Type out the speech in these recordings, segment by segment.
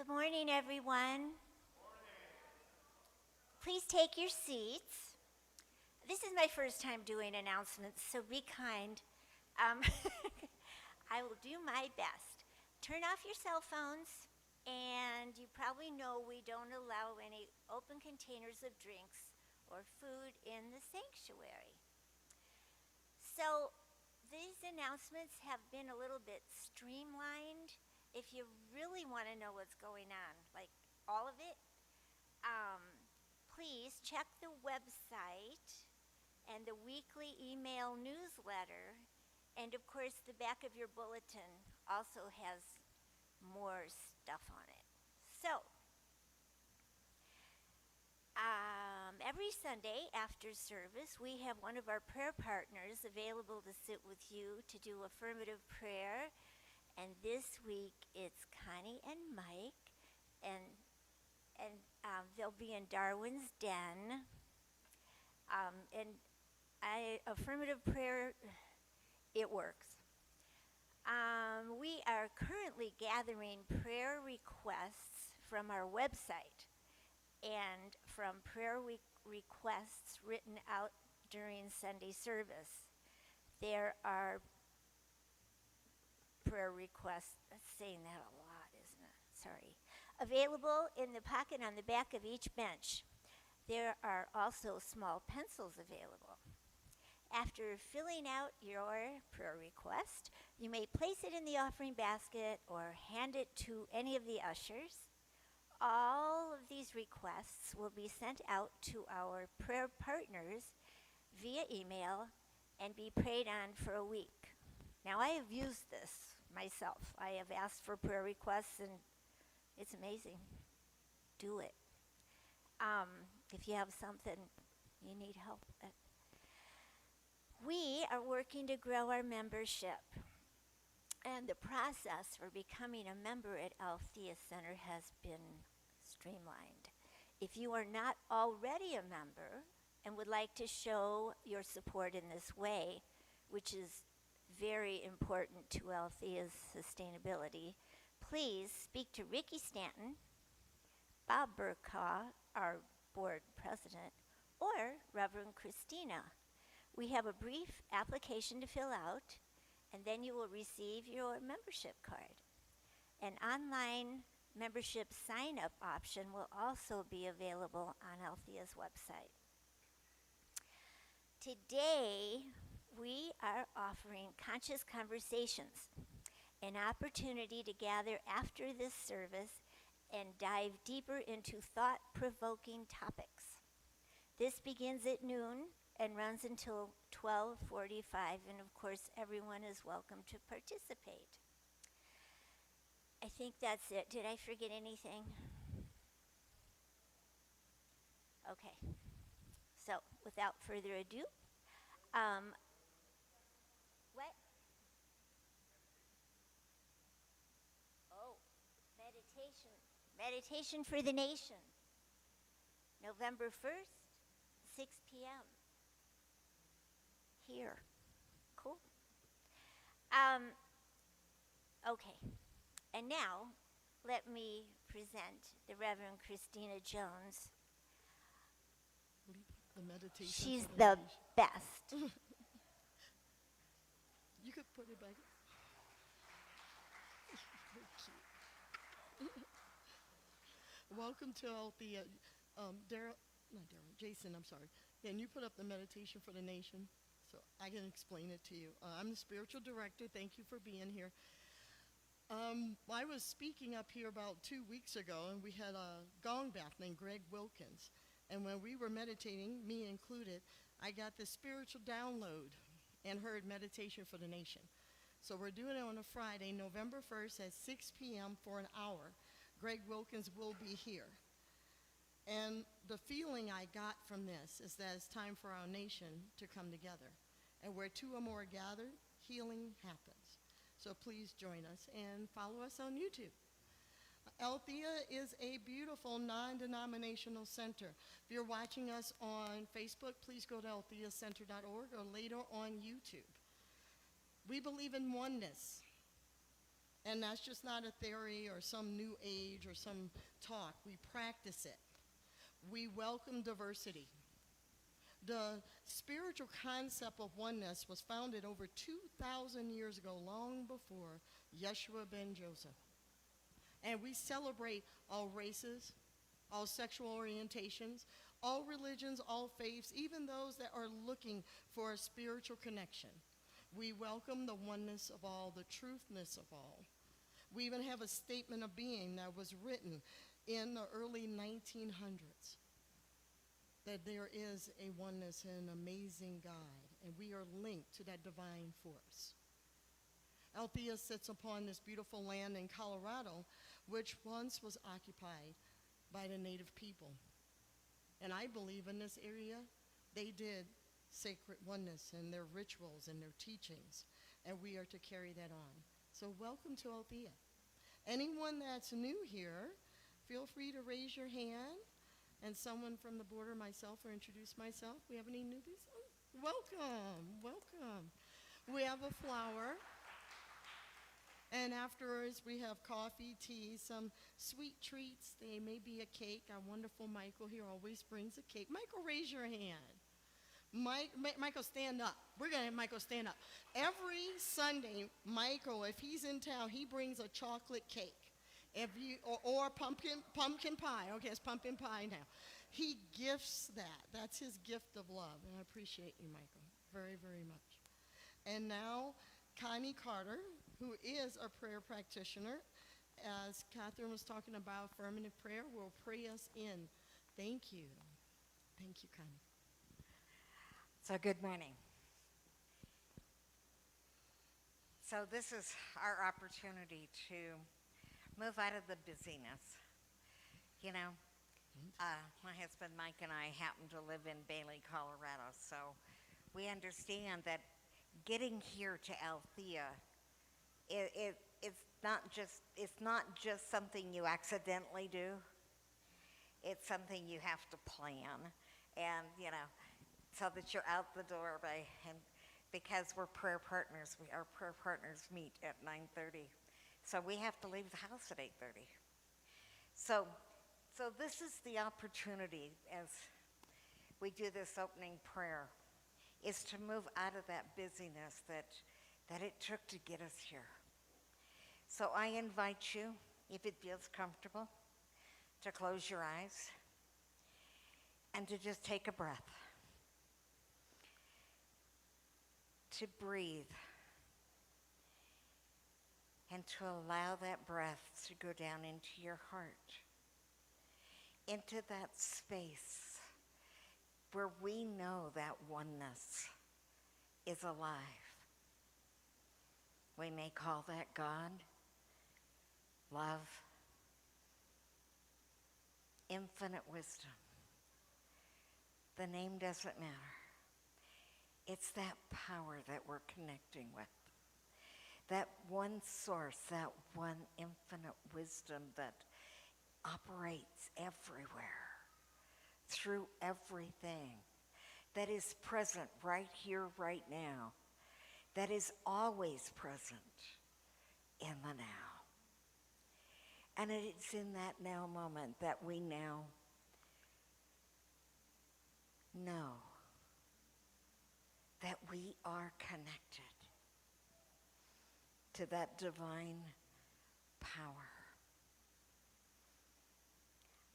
Good morning, everyone. Please take your seats. This is my first time doing announcements, so be kind. Um, I will do my best. Turn off your cell phones, and you probably know we don't allow any open containers of drinks or food in the sanctuary. So these announcements have been a little bit streamlined. If you really want to know what's going on, like all of it, please check the website and the weekly email newsletter. And of course, the back of your bulletin also has more stuff on it. So, every Sunday after service, we have one of our prayer partners available to sit with you to do affirmative prayer. And this week, it's Connie and Mike, and they'll be in Darwin's Den. Affirmative prayer, it works. We are currently gathering prayer requests from our website and from prayer requests written out during Sunday service. There are prayer requests, that's saying that a lot, isn't it? Sorry. Available in the pocket on the back of each bench. There are also small pencils available. After filling out your prayer request, you may place it in the offering basket or hand it to any of the ushers. All of these requests will be sent out to our prayer partners via email and be prayed on for a week. Now, I have used this myself. I have asked for prayer requests, and it's amazing. Do it. If you have something you need help with. We are working to grow our membership, and the process for becoming a member at Althea Center has been streamlined. If you are not already a member and would like to show your support in this way, which is very important to Althea's sustainability, please speak to Ricky Stanton, Bob Burkaw, our board president, or Reverend Christina. We have a brief application to fill out, and then you will receive your membership card. An online membership sign-up option will also be available on Althea's website. Today, we are offering Conscious Conversations, an opportunity to gather after this service and dive deeper into thought-provoking topics. This begins at noon and runs until 12:45, and of course, everyone is welcome to participate. I think that's it. Did I forget anything? Okay. So, without further ado, what? Oh, meditation. Meditation for the nation. November 1st, 6 p.m. Here. Cool. Okay. And now, let me present the Reverend Christina Jones. The meditation. She's the best. You could put it back. Welcome to Althea. Jason, I'm sorry. Can you put up the meditation for the nation so I can explain it to you? I'm the spiritual director. Thank you for being here. I was speaking up here about 2 weeks ago, and we had a gong bath named Greg Wilkins. And when we were meditating, me included, I got the spiritual download and heard meditation for the nation. So we're doing it on a Friday, November 1st at 6 p.m. for an hour. Greg Wilkins will be here. And the feeling I got from this is that it's time for our nation to come together. And where two or more are gathered, healing happens. So please join us and follow us on YouTube. Althea is a beautiful non-denominational center. If you're watching us on Facebook, please go to altheacenter.org or later on YouTube. We believe in oneness. And that's just not a theory or some new age or some talk. We practice it. We welcome diversity. The spiritual concept of oneness was founded over 2,000 years ago, long before Yeshua ben Joseph. And we celebrate all races, all sexual orientations, all religions, all faiths, even those that are looking for a spiritual connection. We welcome the oneness of all, the truthness of all. We even have a statement of being that was written in the early 1900s, that there is a oneness and an amazing God, and we are linked to that divine force. Althea sits upon this beautiful land in Colorado, which once was occupied by the native people. And I believe in this area, they did sacred oneness in their rituals and their teachings, and we are to carry that on. So welcome to Althea. Anyone that's new here, feel free to raise your hand, and someone from the board or myself will introduce myself. We have any newbies? Oh, welcome, welcome. We have a flower. And afterwards, we have coffee, tea, some sweet treats. They may be a cake. Our wonderful Michael here always brings a cake. Michael, raise your hand. Michael, stand up. We're going to have Michael stand up. Every Sunday, Michael, if he's in town, he brings a chocolate cake. Or pumpkin pie. Okay, it's pumpkin pie now. He gifts that. That's his gift of love. And I appreciate you, Michael, very, very much. And now, Connie Carter, who is a prayer practitioner, as Catherine was talking about affirmative prayer, will pray us in. Thank you. Thank you, Connie. So good morning. So this is our opportunity to move out of the busyness. You know, my husband Mike and I happen to live in Bailey, Colorado, so we understand that getting here to Althea, it's not just something you accidentally do. It's something you have to plan, and so that you're out the door and because we're prayer partners, our prayer partners meet at 9:30, so we have to leave the house at 8:30. So this is the opportunity as we do this opening prayer, is to move out of that busyness that it took to get us here. So I invite you, if it feels comfortable, to close your eyes and to just take a breath. To breathe and to allow that breath to go down into your heart, into that space where we know that oneness is alive. We may call that God, love, infinite wisdom. The name doesn't matter. It's that power that we're connecting with. That one source, that one infinite wisdom that operates everywhere, through everything, that is present right here, right now, that is always present in the now. And it's in that now moment that we now know that we are connected to that divine power.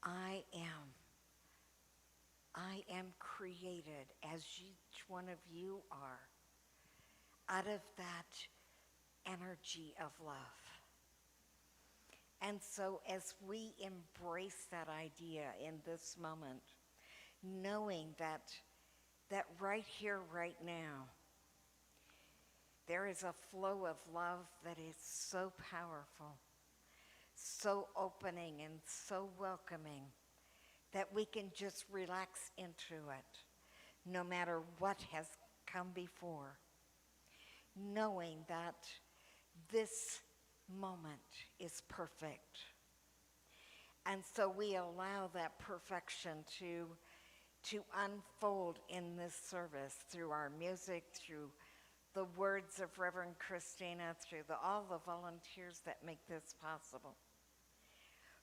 I am created as each one of you are, out of that energy of love. And so as we embrace that idea in this moment, knowing that right here, right now, there is a flow of love that is so powerful, so opening and so welcoming, that we can just relax into it, no matter what has come before, knowing that this moment is perfect. And so we allow that perfection to unfold in this service through our music, through the words of Reverend Christina, through all the volunteers that make this possible.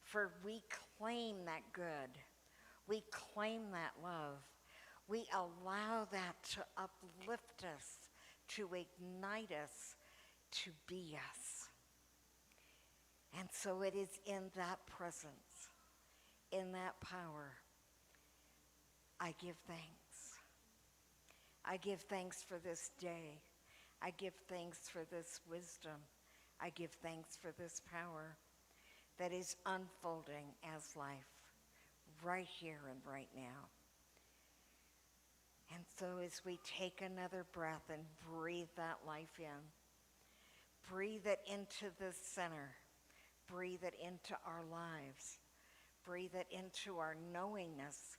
For we claim that good. We claim that love. We allow that to uplift us, to ignite us, to be us. And so it is in that presence, in that power, I give thanks. I give thanks for this day. I give thanks for this wisdom. I give thanks for this power that is unfolding as life right here and right now. And so as we take another breath and breathe that life in, breathe it into the center, breathe it into our lives, breathe it into our knowingness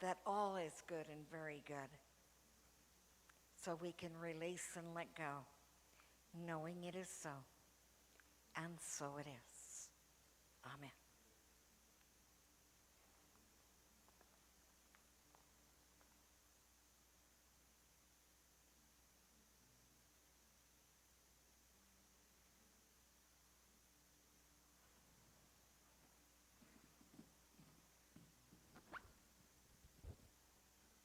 that all is good and very good. So we can release and let go, knowing it is so, and so it is. Amen.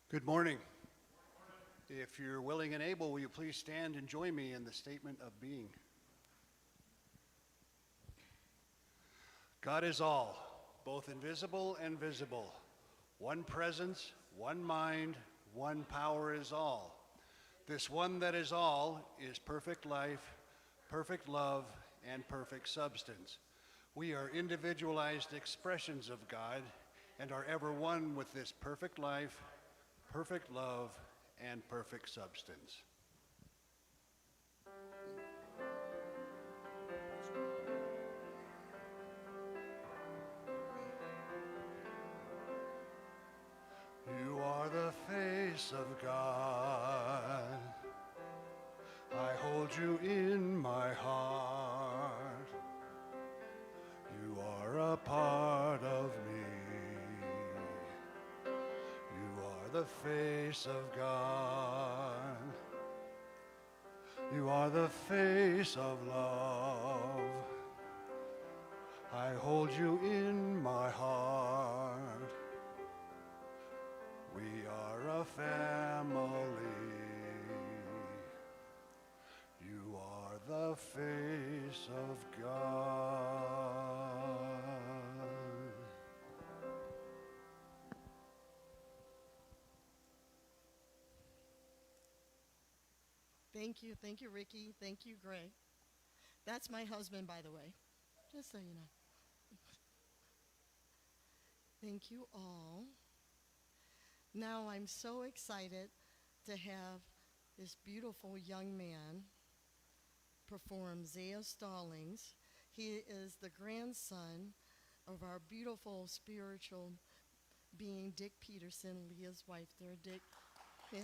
Good morning. If you're willing and able, will you please stand and join me in the statement of being? God is all, both invisible and visible. One presence, one mind, one power is all. This one that is all is perfect life, perfect love, and perfect substance. We are individualized expressions of God and are ever one with this perfect life, perfect love, and perfect substance. You are the face of God. I hold you in my heart. You are a part of me. You are the face of God. You are the face of love. I hold you in my heart. We are a family. You are the face of God. Thank you, Ricky. Thank you, Greg. That's my husband, by the way, just so you know. Thank you all. Now I'm so excited to have this beautiful young man perform Zaya Stallings. He is the grandson of our beautiful spiritual being, Dick Peterson, Leah's wife there. Dick, yes.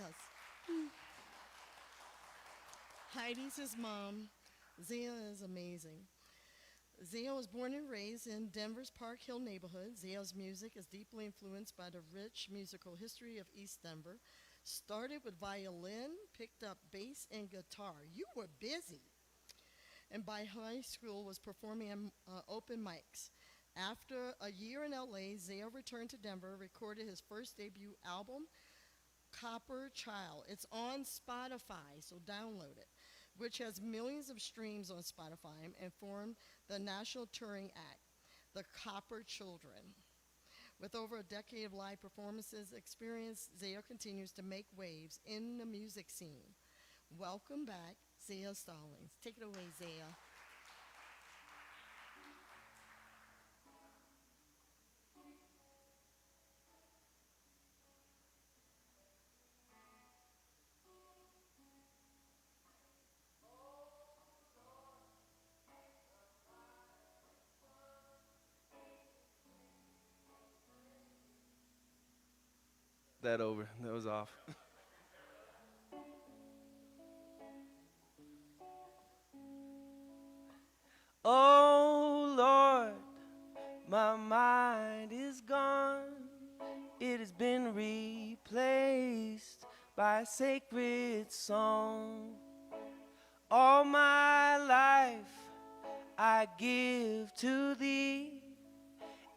Heidi's his mom. Zaya is amazing. Zaya was born and raised in Denver's Park Hill neighborhood. Zaya's music is deeply influenced by the rich musical history of East Denver. Started with violin, picked up bass and guitar. You were busy. And by high school was performing at open mics. After a year in LA, Zaya returned to Denver, recorded his first debut album, Copper Child. It's on Spotify, so download it, which has millions of streams on Spotify, and formed the national touring act, the Copper Children. With over a decade of live performances experience, Zaya continues to make waves in the music scene. Welcome back, Zaya Stallings. Take it away, Zaya. That over. That was off. Oh Lord, my mind is gone. It has been replaced by a sacred song. All my life I give to thee,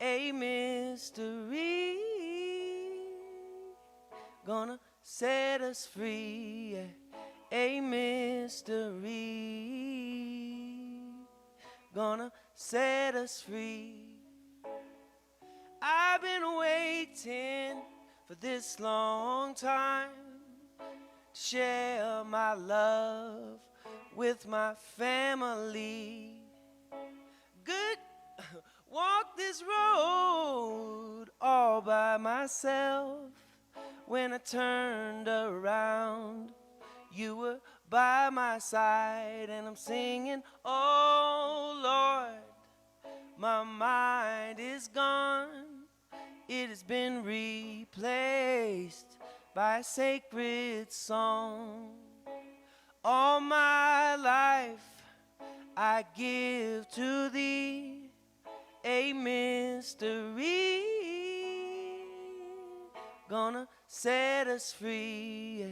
a mystery, gonna set us free, a mystery, gonna set us free. I've been waiting for this long time to share my love with my family. Good, walk this road all by myself. When I turned around, you were by my side, and I'm singing, oh Lord, my mind is gone. It has been replaced by a sacred song. All my life I give to thee, a mystery, gonna set us free,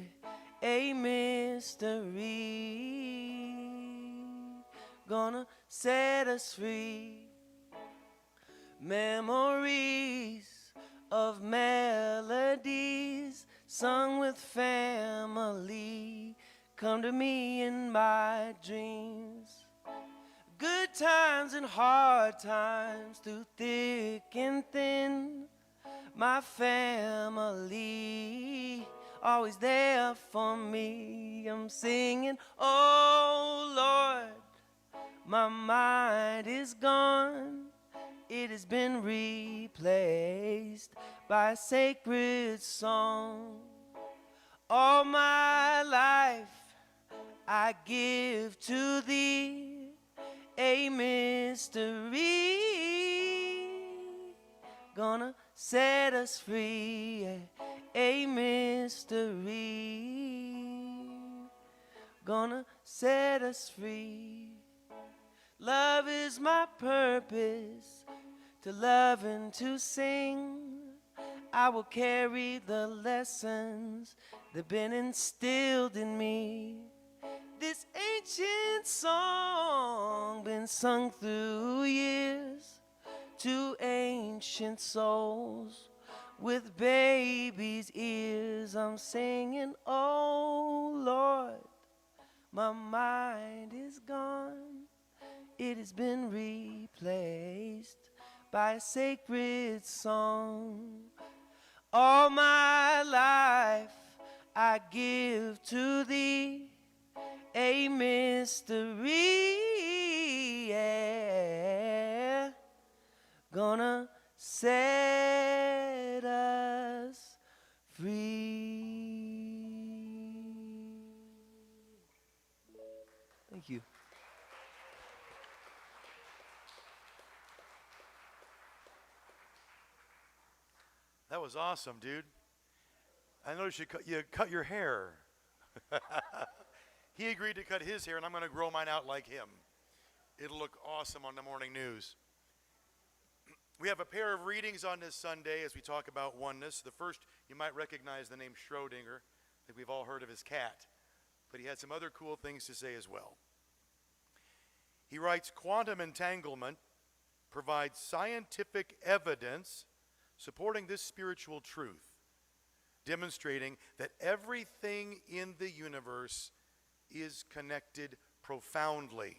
a mystery, gonna set us free. Memories of melodies sung with family come to me in my dreams. Good times and hard times, through thick and thin, my family always there for me. I'm singing, oh Lord, my mind is gone. It has been replaced by a sacred song. All my life I give to thee, a mystery, gonna set us free, a mystery, gonna set us free. Love is my purpose, to love and to sing. I will carry the lessons that have been instilled in me. This ancient song been sung through years to ancient souls with babies' ears. I'm singing, oh Lord, my mind is gone. It has been replaced by a sacred song. All my life I give to thee, a mystery, yeah, gonna set us free. Thank you. That was awesome, dude. I noticed you cut your hair. He agreed to cut his hair, and I'm going to grow mine out like him. It'll look awesome on the morning news. We have a pair of readings on this Sunday as we talk about oneness. The first, you might recognize the name Schrodinger. I think we've all heard of his cat. But he had some other cool things to say as well. He writes, quantum entanglement provides scientific evidence supporting this spiritual truth, demonstrating that everything in the universe is connected profoundly.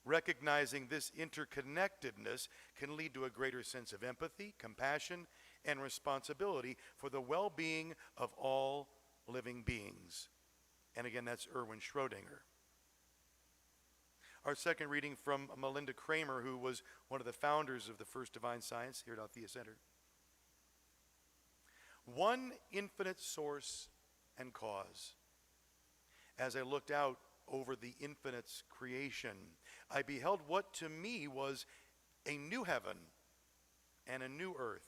Recognizing this interconnectedness can lead to a greater sense of empathy, compassion, and responsibility for the well-being of all living beings. And again, that's Erwin Schrodinger. Our second reading from Melinda Kramer, who was one of the founders of the First Divine Science here at Althea Center. One infinite source and cause. As I looked out over the infinite's creation, I beheld what to me was a new heaven and a new earth.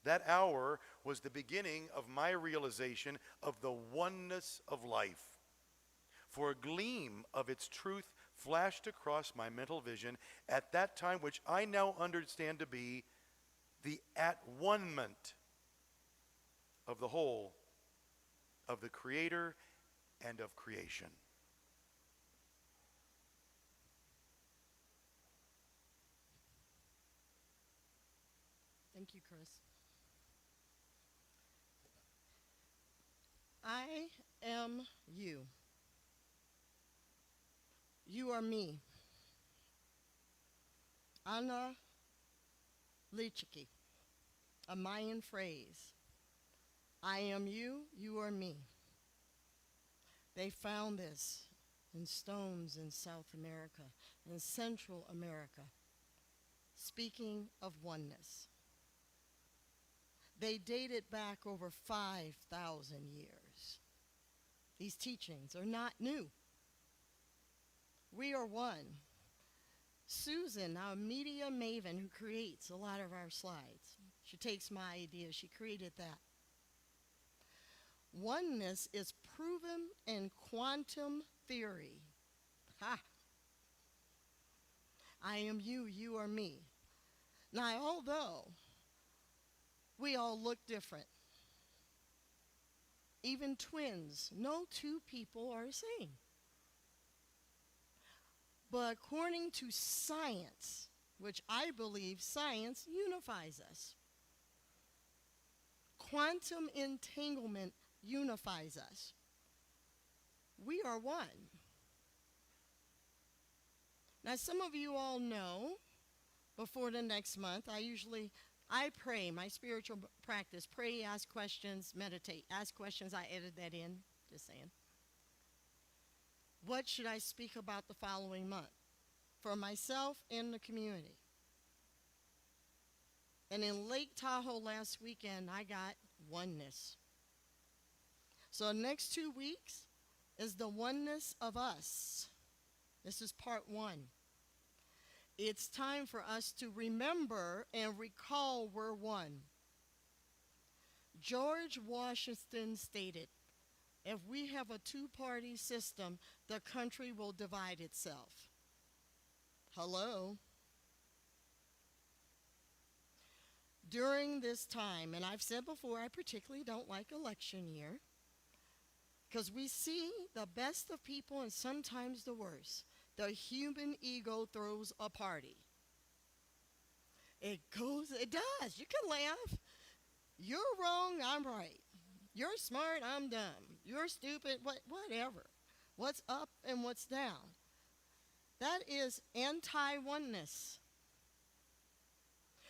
That hour was the beginning of my realization of the oneness of life. For a gleam of its truth flashed across my mental vision at that time, which I now understand to be the at-one-ment of the whole, of the Creator and of creation. Thank you, Chris. I am you. You are me. Ana Lichiki, a Mayan phrase. I am you, you are me. They found this in stones in South America, in Central America, speaking of oneness. They date it back over 5,000 years. These teachings are not new. We are one. Susan, our media maven who creates a lot of our slides, she takes my idea, she created that. Oneness is proven in quantum theory. Ha! I am you, you are me. Now, although we all look different, even twins, no two people are the same. But according to science, which I believe science unifies us, quantum entanglement unifies us. We are one. Now, some of you all know, before the next month, I pray, my spiritual practice, pray, ask questions, meditate. Ask questions, I edit that in, just saying. What should I speak about the following month for myself and the community? And in Lake Tahoe last weekend, I got oneness. So the next 2 weeks is the oneness of us. This is part 1. It's time for us to remember and recall we're one. George Washington stated, if we have a two-party system, the country will divide itself. Hello? During this time, and I've said before, I particularly don't like election year, because we see the best of people and sometimes the worst. The human ego throws a party. It does. You can laugh. You're wrong, I'm right. You're smart, I'm dumb. You're stupid, whatever. What's up and what's down. That is anti-oneness.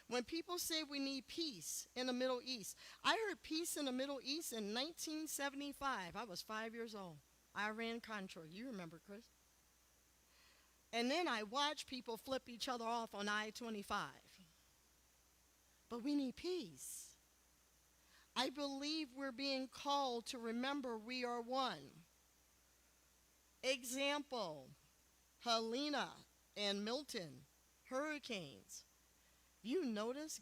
When people say we need peace in the Middle East, I heard peace in the Middle East in 1975. I was 5 years old. Iran-Contra. You remember, Chris? And then I watched people flip each other off on I-25. But we need peace. I believe we're being called to remember we are one. Example, Helena and Milton, hurricanes. You notice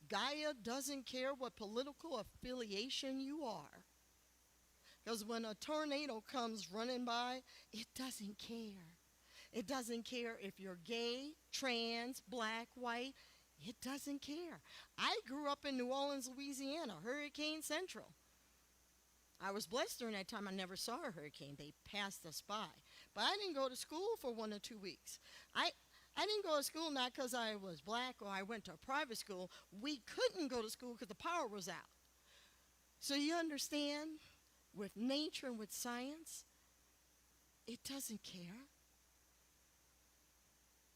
Gaia doesn't care what political affiliation you are. Because when a tornado comes running by, it doesn't care. It doesn't care if you're gay, trans, black, white. It doesn't care. I grew up in New Orleans, Louisiana, Hurricane Central. I was blessed during that time. I never saw a hurricane. They passed us by. But I didn't go to school for 1 or 2 weeks. I didn't go to school not because I was black or I went to a private school. We couldn't go to school because the power was out. So you understand, with nature and with science, it doesn't care.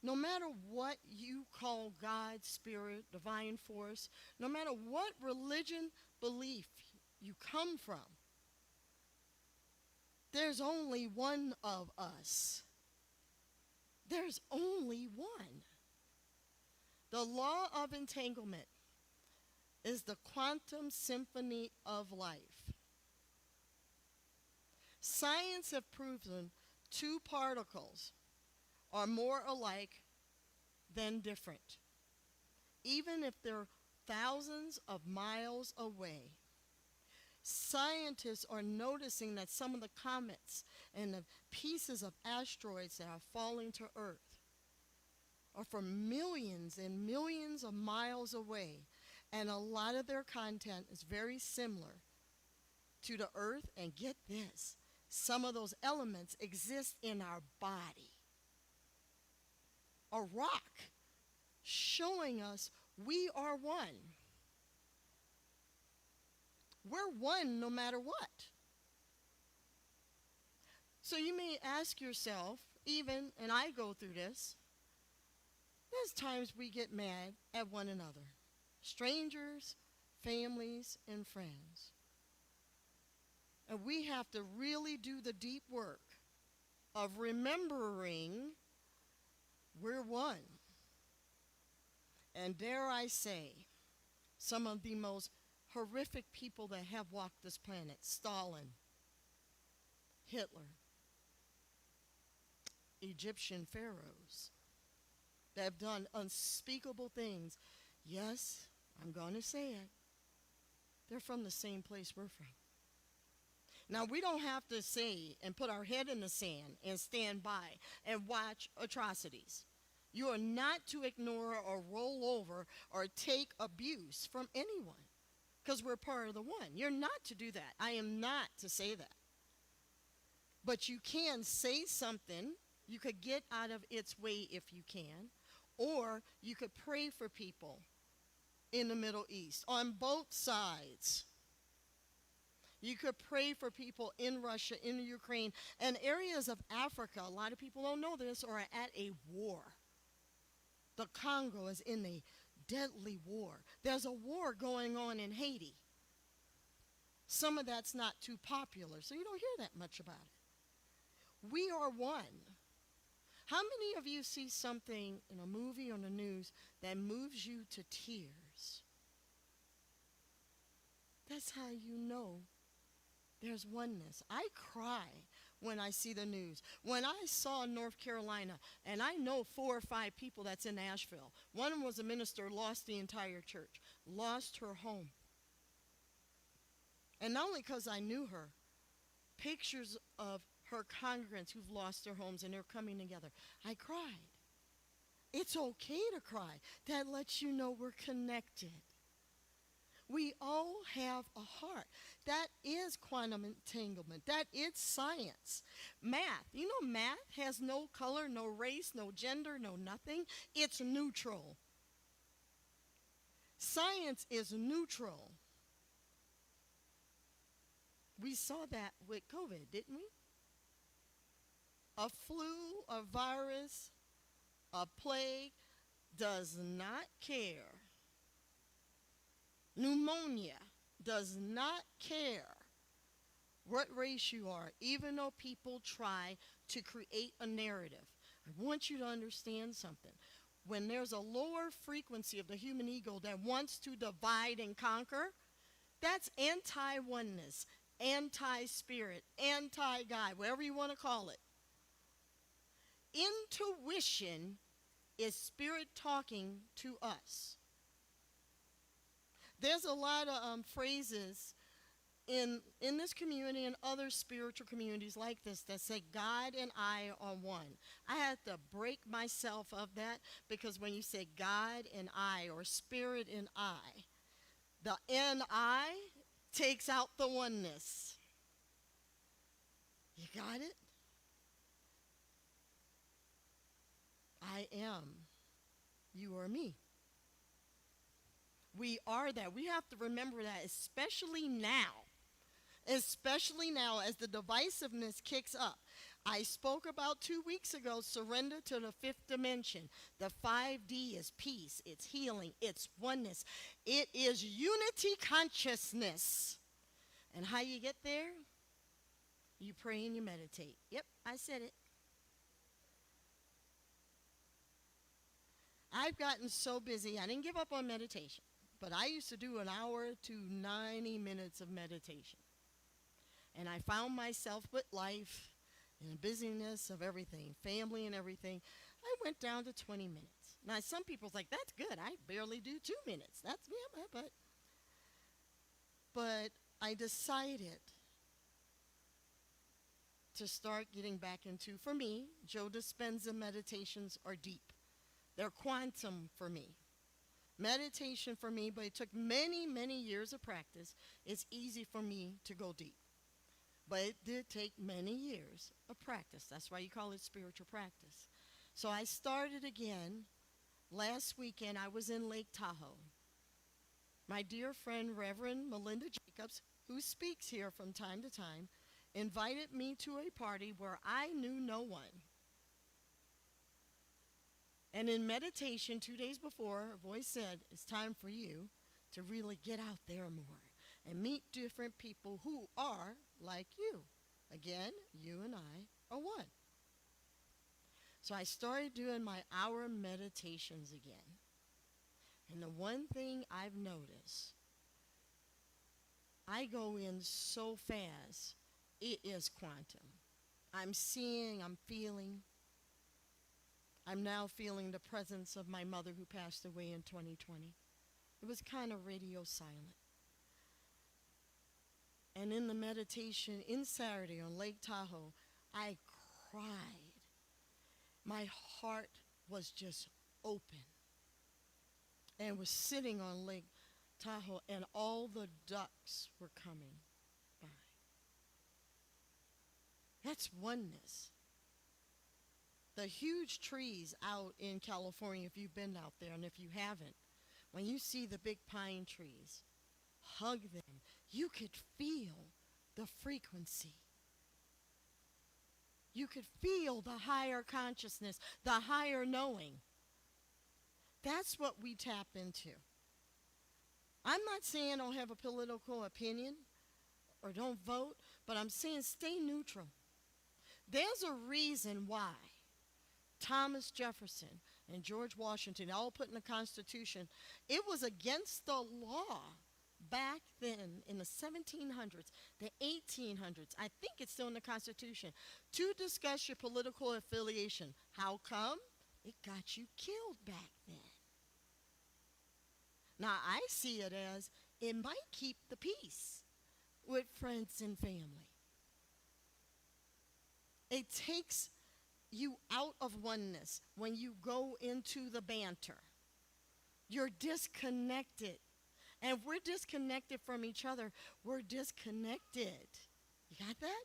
No matter what you call God, spirit, divine force, no matter what religion, belief you come from, there's only one of us. There's only one. The law of entanglement is the quantum symphony of life. Science have proven 2 particles are more alike than different, even if they're thousands of miles away. Scientists are noticing that some of the comets and the pieces of asteroids that are falling to Earth are from millions and millions of miles away, and a lot of their content is very similar to the Earth, and get this, some of those elements exist in our body. A rock showing us we are one. We're one no matter what. So you may ask yourself, even, and I go through this, there's times we get mad at one another. Strangers, families, and friends. And we have to really do the deep work of remembering we're one. And dare I say, some of the most horrific people that have walked this planet: Stalin, Hitler, Egyptian pharaohs that have done unspeakable things. Yes, I'm going to say it. They're from the same place we're from. Now, we don't have to say and put our head in the sand and stand by and watch atrocities. You are not to ignore or roll over or take abuse from anyone because we're part of the one. You're not to do that. I am not to say that. But you can say something. You could get out of its way if you can, or you could pray for people in the Middle East on both sides. You could pray for people in Russia, in Ukraine, and areas of Africa. A lot of people don't know this, or are at a war. The Congo is in a deadly war. There's a war going on in Haiti. Some of that's not too popular, so you don't hear that much about it. We are one. How many of you see something in a movie or in the news that moves you to tears? That's how you know there's oneness. I cry when I see the news. When I saw North Carolina, and I know 4 or 5 people that's in Asheville. One was a minister, lost the entire church, lost her home. And not only because I knew her, pictures of her congregants who've lost their homes and they're coming together. I cried. It's okay to cry. That lets you know we're connected. We all have a heart. That is quantum entanglement. That is science. Math. You know, math has no color, no race, no gender, no nothing. It's neutral. Science is neutral. We saw that with COVID, didn't we? A flu, a virus, a plague does not care. Pneumonia does not care what race you are, even though people try to create a narrative. I want you to understand something. When there's a lower frequency of the human ego that wants to divide and conquer, that's anti-oneness, anti-spirit, anti-God, whatever you want to call it. Intuition is spirit talking to us. There's a lot of phrases in this community and other spiritual communities like this that say God and I are one. I had to break myself of that, because when you say God and I, or spirit and I, the N-I takes out the oneness. You got it? I am. You are me. We are that. We have to remember that, especially now. Especially now as the divisiveness kicks up. I spoke about 2 weeks ago, surrender to the 5th dimension. The 5D is peace, it's healing, it's oneness. It is unity consciousness. And how you get there? You pray and you meditate. Yep, I said it. I've gotten so busy, I didn't give up on meditation, but I used to do an hour to 90 minutes of meditation. And I found myself with life and the busyness of everything, family and everything, I went down to 20 minutes. Now, some people's like, that's good. I barely do 2 minutes. That's, yeah, but I decided to start getting back into, for me, Joe Dispenza meditations are deep. They're quantum for me. Meditation for me, but it took many, many years of practice. It's easy for me to go deep. But it did take many years of practice. That's why you call it spiritual practice. So I started again. Last weekend, I was in Lake Tahoe. My dear friend, Reverend Melinda Jacobs, who speaks here from time to time, invited me to a party where I knew no one. And in meditation 2 days before, a voice said, it's time for you to really get out there more and meet different people who are like you. Again, you and I are one. So I started doing my hour meditations again. And the one thing I've noticed, I go in so fast, it is quantum. I'm seeing, I'm feeling. I'm now feeling the presence of my mother who passed away in 2020. It was kind of radio silent. And in the meditation in Saturday on Lake Tahoe, I cried. My heart was just open. And was sitting on Lake Tahoe, and all the ducks were coming by. That's oneness. The huge trees out in California, if you've been out there, and if you haven't, when you see the big pine trees, hug them. You could feel the frequency. You could feel the higher consciousness, the higher knowing. That's what we tap into. I'm not saying don't have a political opinion or don't vote, but I'm saying stay neutral. There's a reason why Thomas Jefferson and George Washington all put in the Constitution. It was against the law back then in the 1700s, the 1800s. I think it's still in the Constitution, to discuss your political affiliation. How come? It got you killed back then. Now, I see it as it might keep the peace with friends and family. It takes you out of oneness when you go into the banter. You're disconnected. And if we're disconnected from each other, we're disconnected. You got that?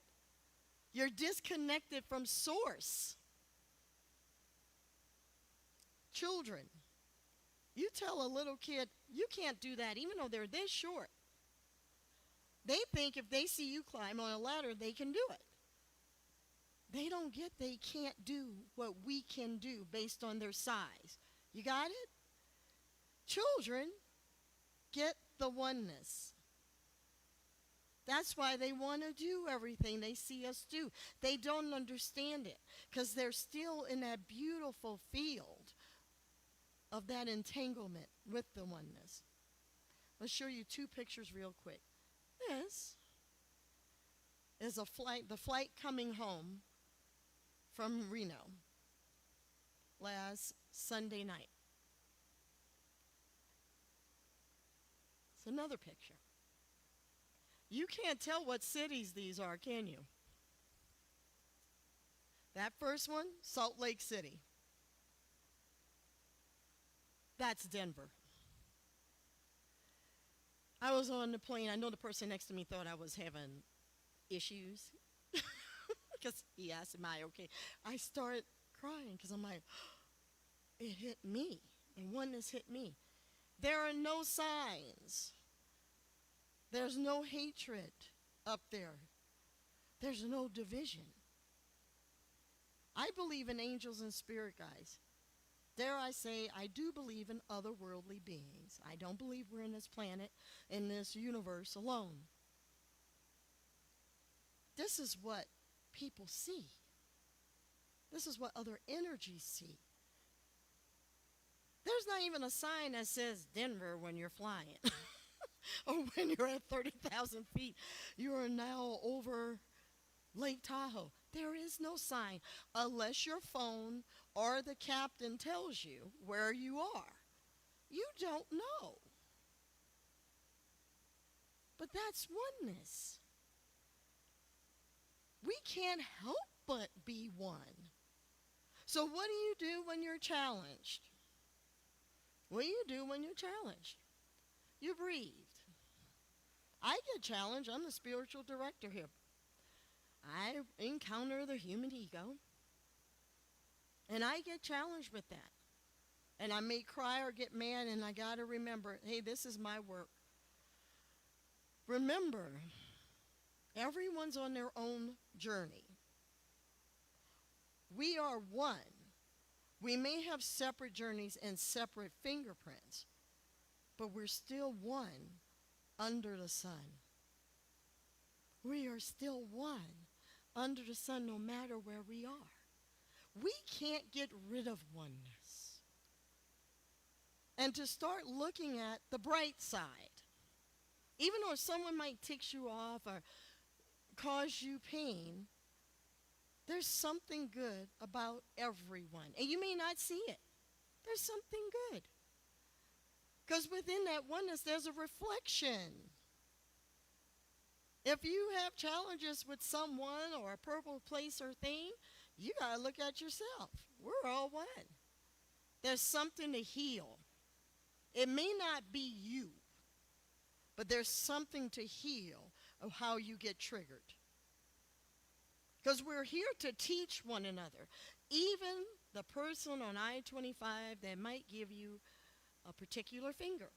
You're disconnected from source. Children, you tell a little kid, you can't do that, even though they're this short. They think if they see you climb on a ladder, they can do it. They don't get they can't do what we can do based on their size. You got it? Children get the oneness. That's why they want to do everything they see us do. They don't understand it because they're still in that beautiful field of that entanglement with the oneness. Let's show you two pictures real quick. This is the flight coming home from Reno last Sunday night. It's another picture. You can't tell what cities these are, can you? That first one, Salt Lake City. That's Denver. I was on the plane. I know the person next to me thought I was having issues because he asked, am I okay? I started crying because I'm like, it hit me, and oneness hit me. There are no signs. There's no hatred up there. There's no division. I believe in angels and spirit guides. Dare I say, I do believe in otherworldly beings. I don't believe we're in this planet, in this universe alone. This is what people see. This is what other energies see. There's not even a sign that says Denver when you're flying. Or when you're at 30,000 feet. You are now over Lake Tahoe. There is no sign unless your phone or the captain tells you where you are. You don't know. But that's oneness. We can't help but be one. So what do you do when you're challenged? What do you do when you're challenged? You breathe. I get challenged. I'm the spiritual director here. I encounter the human ego, and I get challenged with that. And I may cry or get mad, and I got to remember, hey, this is my work. Remember, everyone's on their own journey. We are one. We may have separate journeys and separate fingerprints, but we're still one under the sun. We are still one under the sun no matter where we are. We can't get rid of oneness. And to start looking at the bright side, even though someone might tick you off or cause you pain, there's something good about everyone. And you may not see it. There's something good. Because within that oneness, there's a reflection. If you have challenges with someone or a purple place or thing, you got to look at yourself. We're all one. There's something to heal. It may not be you, but there's something to heal of how you get triggered. Because we're here to teach one another. Even the person on I-25 that might give you a particular finger.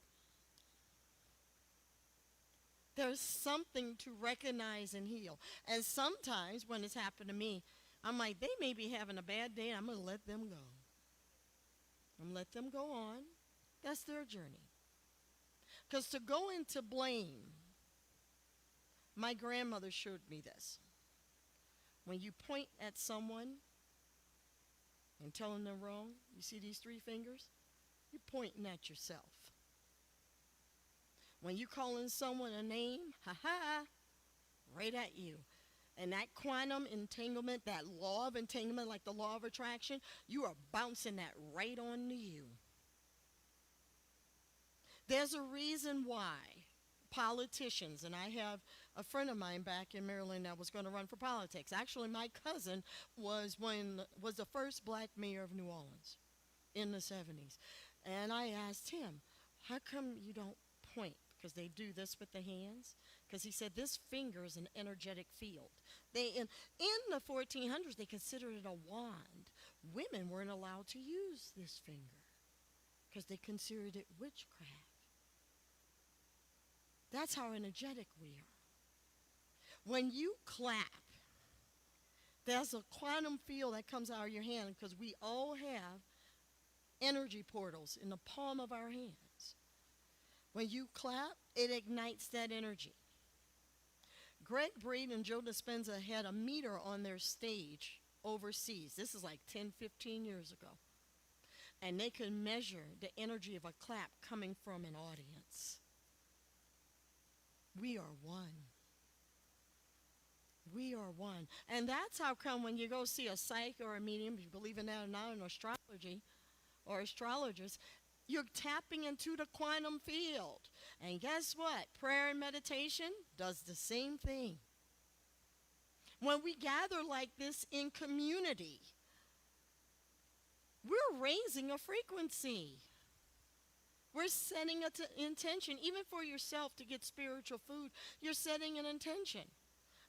There's something to recognize and heal. And sometimes when it's happened to me, I'm like, they may be having a bad day. I'm going to let them go. I'm going to let them go on. That's their journey. Because to go into blame, my grandmother showed me this. When you point at someone and telling them wrong, you see these three fingers? You're pointing at yourself. When you calling someone a name, ha-ha, right at you. And that quantum entanglement, that law of entanglement, like the law of attraction, you are bouncing that right on to you. There's a reason why politicians, and I have a friend of mine back in Maryland that was going to run for politics. Actually, my cousin was the first black mayor of New Orleans in the 70s. And I asked him, how come you don't point? Because they do this with the hands. Because he said this finger is an energetic field. In the 1400s, they considered it a wand. Women weren't allowed to use this finger because they considered it witchcraft. That's how energetic we are. When you clap, there's a quantum field that comes out of your hand because we all have energy portals in the palm of our hands. When you clap, it ignites that energy. Greg Braden and Joe Dispenza had a meter on their stage overseas. This is like 10, 15 years ago. And they could measure the energy of a clap coming from an audience. We are one. We are one. And that's how come when you go see a psych or a medium, if you believe in that or not, in astrology or astrologers, you're tapping into the quantum field. And guess what? Prayer and meditation does the same thing. When we gather like this in community, we're raising a frequency. We're setting an intention. Even for yourself to get spiritual food, you're setting an intention.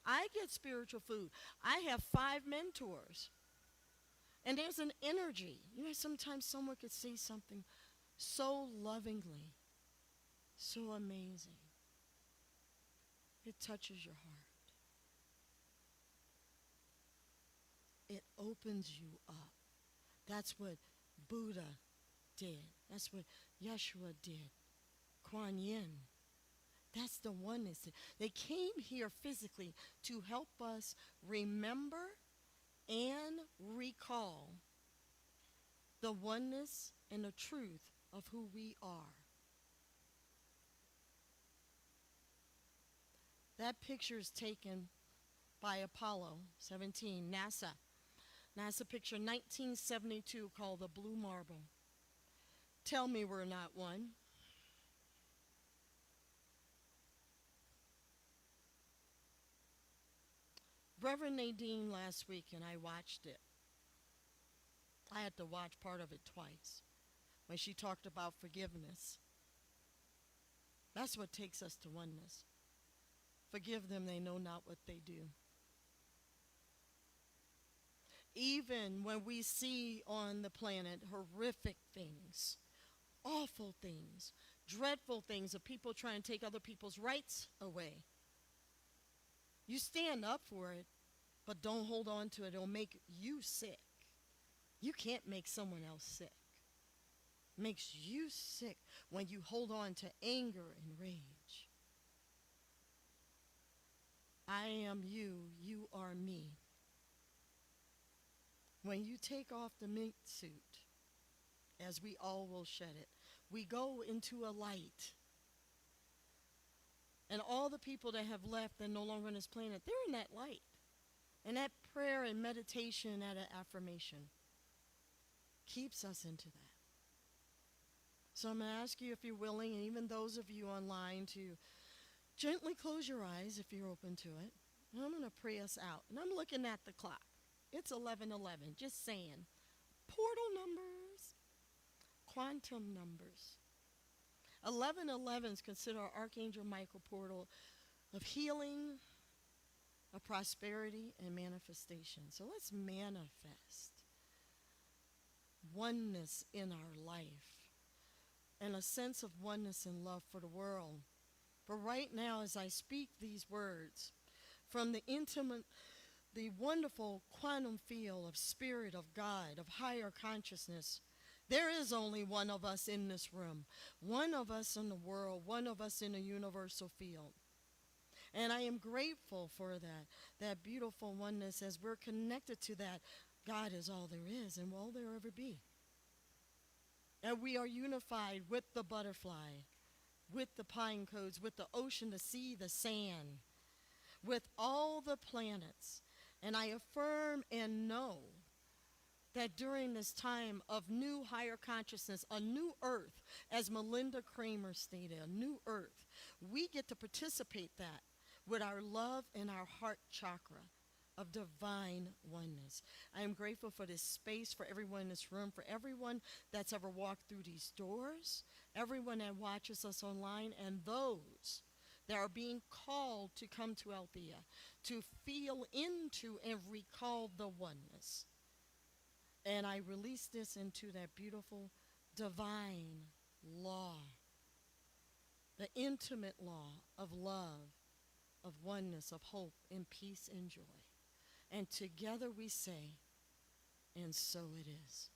I get spiritual food. I have 5 mentors. And there's an energy. You know, sometimes someone could say something so lovingly, so amazing. It touches your heart. It opens you up. That's what Buddha did. That's what Yeshua did. Kuan Yin. That's the oneness. They came here physically to help us remember and recall the oneness and the truth of who we are. That picture is taken by Apollo 17, NASA. NASA picture 1972 called the Blue Marble. Tell me we're not one. Reverend Nadine last week, and I watched it. I had to watch part of it twice when she talked about forgiveness. That's what takes us to oneness. Forgive them, they know not what they do. Even when we see on the planet horrific things, awful things, dreadful things of people trying to take other people's rights away, you stand up for it, but don't hold on to it. It'll make you sick. You can't make someone else sick. It makes you sick when you hold on to anger and rage. I am you, you are me. When you take off the mink suit, as we all will shed it, we go into a light. And all the people that have left and no longer on this planet, they're in that light. And that prayer and meditation, that affirmation, keeps us into that. So I'm going to ask you if you're willing, and even those of you online, to gently close your eyes if you're open to it. And I'm going to pray us out. And I'm looking at the clock. It's 11:11, just saying. Portal numbers, quantum numbers. 11:11 is considered our Archangel Michael portal of healing, of prosperity, and manifestation. So let's manifest oneness in our life and a sense of oneness and love for the world. For right now, as I speak these words, from the intimate, the wonderful quantum field of spirit of God, of higher consciousness, there is only one of us in this room, one of us in the world, one of us in the universal field. And I am grateful for that beautiful oneness. As we're connected to that, God is all there is and will there ever be. And we are unified with the butterfly, with the pine cones, with the ocean, the sea, the sand, with all the planets. And I affirm and know that during this time of new higher consciousness, a new earth, as Melinda Kramer stated, a new earth, we get to participate that with our love and our heart chakra of divine oneness. I am grateful for this space, for everyone in this room, for everyone that's ever walked through these doors, everyone that watches us online, and those that are being called to come to Althea, to feel into and recall the oneness. And I release this into that beautiful divine law, the intimate law of love, of oneness, of hope, and peace and joy. And together we say, and so it is.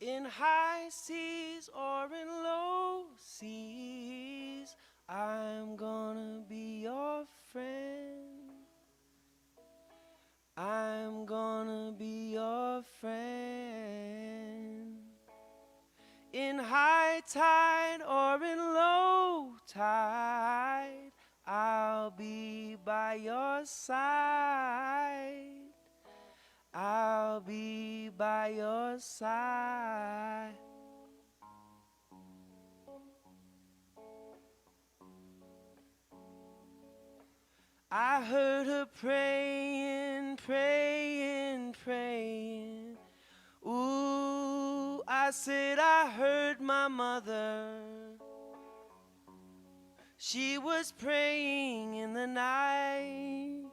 In high seas or in low seas, I'm gonna be your friend. I'm gonna be your friend. In high tide or in low tide, I'll be by your side. I'll be by your side. I heard her praying, praying, praying. Ooh, I said I heard my mother. She was praying in the night.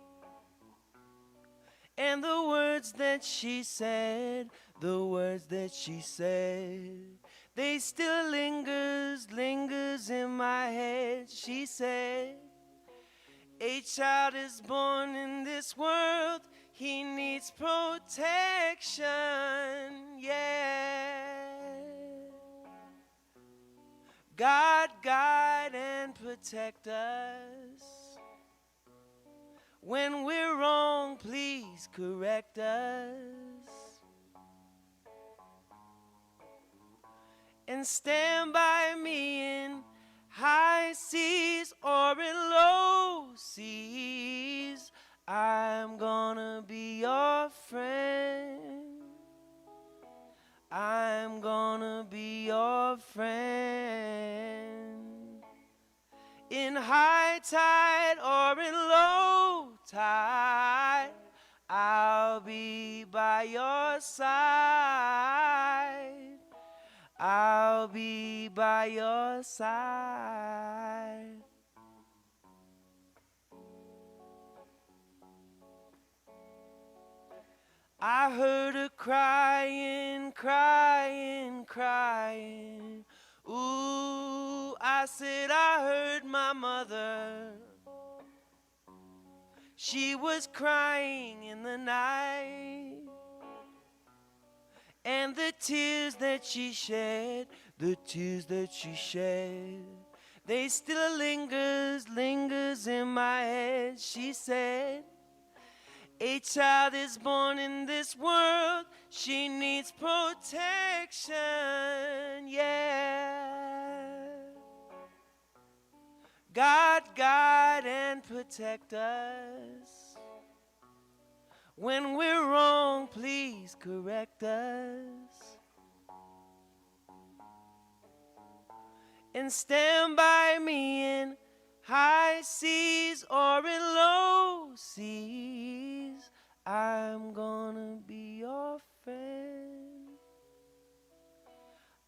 And the words that she said, the words that she said, they still lingers in my head. She said, a child is born in this world, he needs protection, yeah. God, guide and protect us. When we're wrong, please correct us. And stand by me in high seas or in low seas. I'm gonna be your friend. I'm gonna be your friend. In high tide or in low tide, I'll be by your side. I'll be by your side. I heard her crying, crying, crying. Ooh, I said I heard my mother. She was crying in the night. And the tears that she shed, the tears that she shed, they still lingers in my head. She said, a child is born in this world, she needs protection, yeah. God, guide and protect us. When we're wrong, please correct us. And stand by me in high seas or in low seas. I'm gonna be your friend.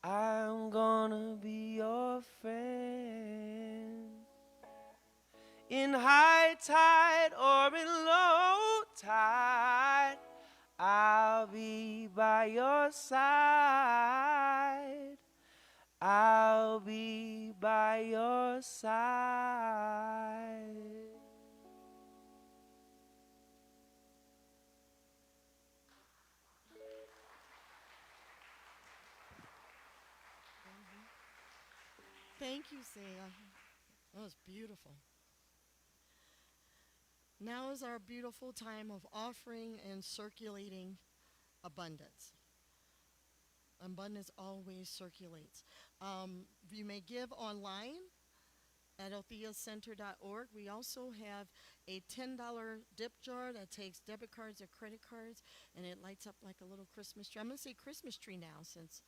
I'm gonna be your friend. In high tide or in low tide, I'll be by your side. I'll be by your side. Thank you, Sia. That was beautiful. Now is our beautiful time of offering and circulating abundance. Abundance always circulates. You may give online at altheacenter.org. We also have a $10 dip jar that takes debit cards or credit cards, and it lights up like a little Christmas tree. I'm going to say Christmas tree now since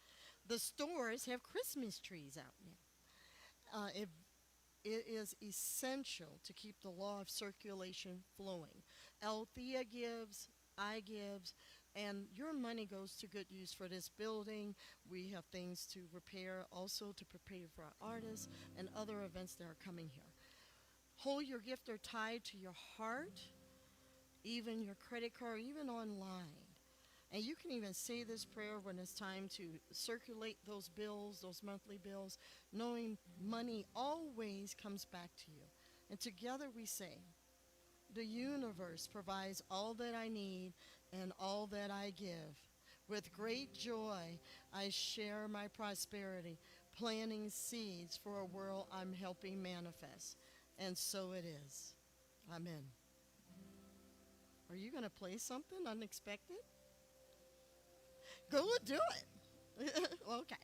the stores have Christmas trees out now. It is essential to keep the law of circulation flowing. Althea gives, I gives, and your money goes to good use for this building. We have things to repair, also to prepare for our artists and other events that are coming here. Hold your gift or tithe to your heart, even your credit card, even online. And you can even say this prayer when it's time to circulate those bills, those monthly bills, knowing money always comes back to you. And together we say, the universe provides all that I need and all that I give. With great joy, I share my prosperity, planting seeds for a world I'm helping manifest. And so it is. Amen. Are you going to play something unexpected? Go and do it. Okay.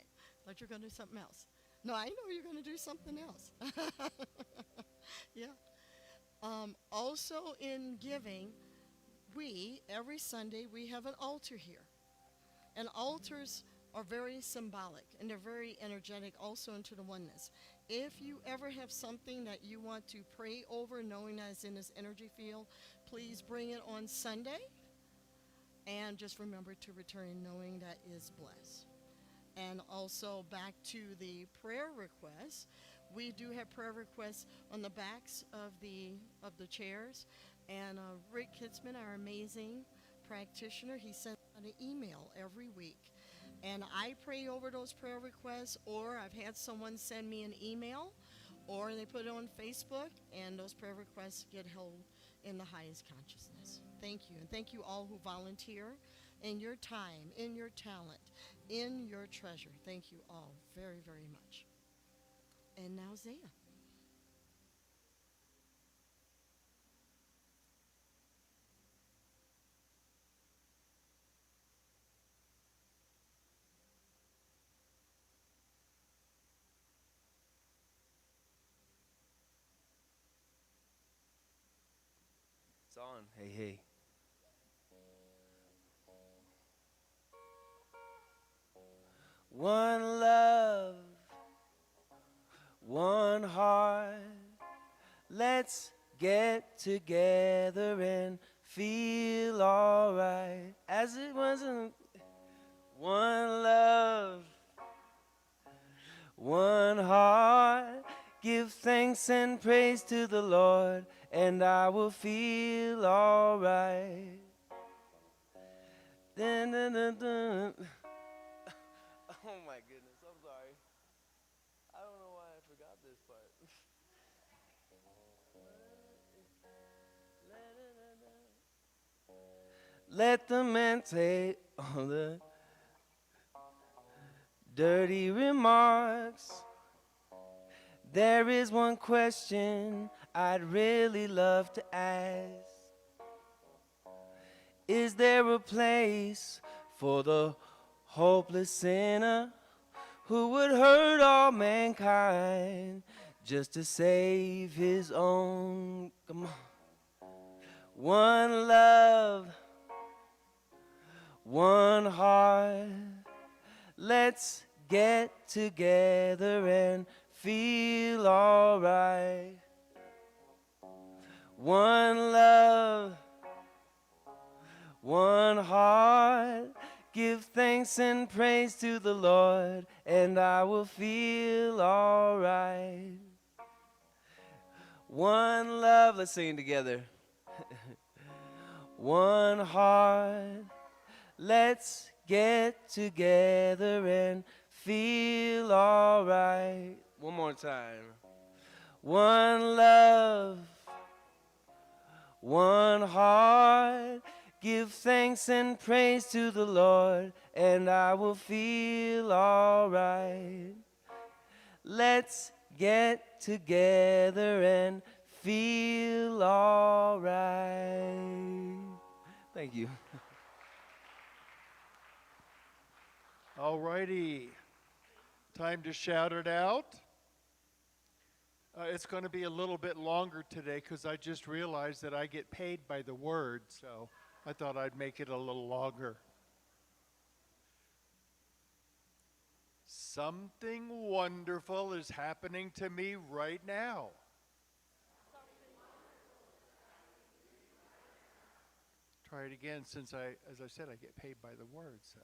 Thought you were going to do something else. No, I know you're going to do something else. Yeah. Also in giving, every Sunday, we have an altar here. And altars are very symbolic and they're very energetic also into the oneness. If you ever have something that you want to pray over, knowing that it's in this energy field, please bring it on Sunday. And just remember to return knowing that is blessed. And also back to the prayer requests. We do have prayer requests on the backs of the chairs. And Rick Kitzman, our amazing practitioner, he sends out an email every week. And I pray over those prayer requests, or I've had someone send me an email, or they put it on Facebook, and those prayer requests get held in the highest consciousness. Thank you. And thank you all who volunteer in your time, in your talent, in your treasure. Thank you all very, very much. And now Zaya. on. Hey, hey. One love, one heart. Let's get together and feel alright. As it wasn't. One love, one heart. Give thanks and praise to the Lord, and I will feel alright. Dun, dun, dun, dun. Oh my goodness, I'm sorry. I don't know why I forgot this part. Let the man take all the dirty remarks. There is one question I'd really love to ask. Is there a place for the hopeless sinner who would hurt all mankind just to save his own? Come on. One love, one heart. Let's get together and feel alright. One love, one heart. Give thanks and praise to the Lord, and I will feel alright. One love, let's sing it together. One heart. Let's get together and feel alright. One more time. One love, one heart. Give thanks and praise to the Lord, and I will feel alright. Let's get together and feel alright. Thank you. All righty. Time to shout it out. It's going to be a little bit longer today because I just realized that I get paid by the word, so I thought I'd make it a little longer. Something wonderful is happening to me right now. Try it again since as I said, I get paid by the word, so.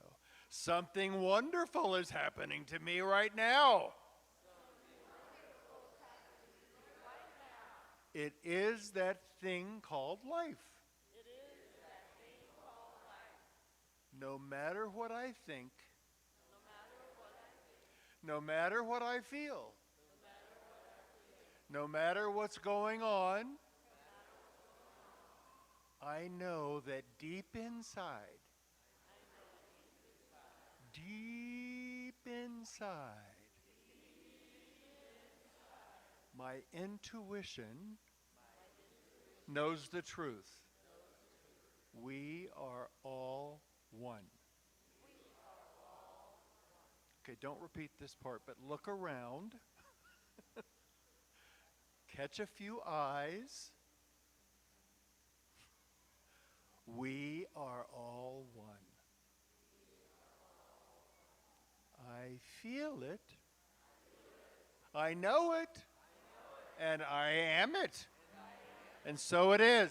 Something wonderful is happening to me right now. It is that thing called life. No matter what I think, no matter what I feel, no matter what's going on, I know that deep inside, my intuition knows the truth. We are all one. Okay, don't repeat this part, but look around. Catch a few eyes. We are all one. I feel it. I know it. And I am it. And so it is.